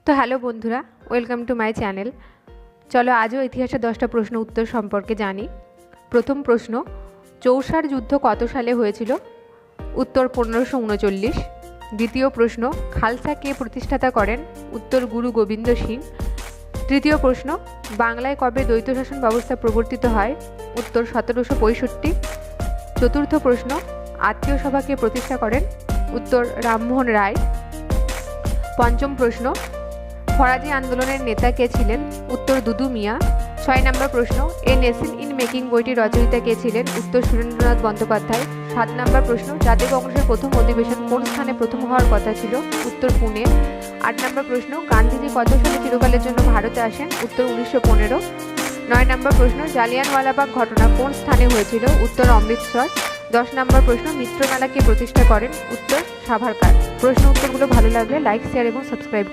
তো হ্যালো বন্ধুরা, welcome to my channel. চলো আজও ইতিহাসের 10টা প্রশ্ন উত্তর সম্পর্কে জানি। প্রথম প্রশ্ন, চৌসার যুদ্ধ কত সালে হয়েছিল? উত্তর 1539। দ্বিতীয় প্রশ্ন, খালসা কে প্রতিষ্ঠাতা করেন? উত্তর গুরু গোবিন্দ সিং। তৃতীয় প্রশ্ন, বাংলায় কবে দ্বৈত শাসন ব্যবস্থা প্রবর্তিত হয়? উত্তর 1765। চতুর্থ প্রশ্ন, আত্মীয় সভা কে প্রতিষ্ঠা করেন? উত্তর রামমোহন রায়। পঞ্চম প্রশ্ন, ফরাজি আন্দোলনের নেতা কে ছিলেন? উত্তর দুদু মিয়া। 6 নম্বর প্রশ্ন, এ নেশন ইন মেকিং বইটি রচয়িতা কে ছিলেন? উত্তর সুরেন্দ্রনাথ বন্দ্যোপাধ্যায়। 7 নম্বর প্রশ্ন, জাতীয় কংগ্রেসের প্রথম অধিবেশন কোন স্থানে প্রথম হওয়ার কথা ছিল? উত্তর পুনে। 8 নম্বর প্রশ্ন, গান্ধীজি কত সালে চিরকালের জন্য ভারতে আসেন? উত্তর 1915। 9 নম্বর প্রশ্ন, জালিয়ানওয়ালাবাগ ঘটনা কোন স্থানে হয়েছিল? উত্তর অমৃতসর। 10 নম্বর প্রশ্ন, মিত্রমেলা কে প্রতিষ্ঠা করেন? উত্তর সাভারকার। প্রশ্ন উত্তরগুলো ভালো লাগলে লাইক, শেয়ার এবং সাবস্ক্রাইব করুন।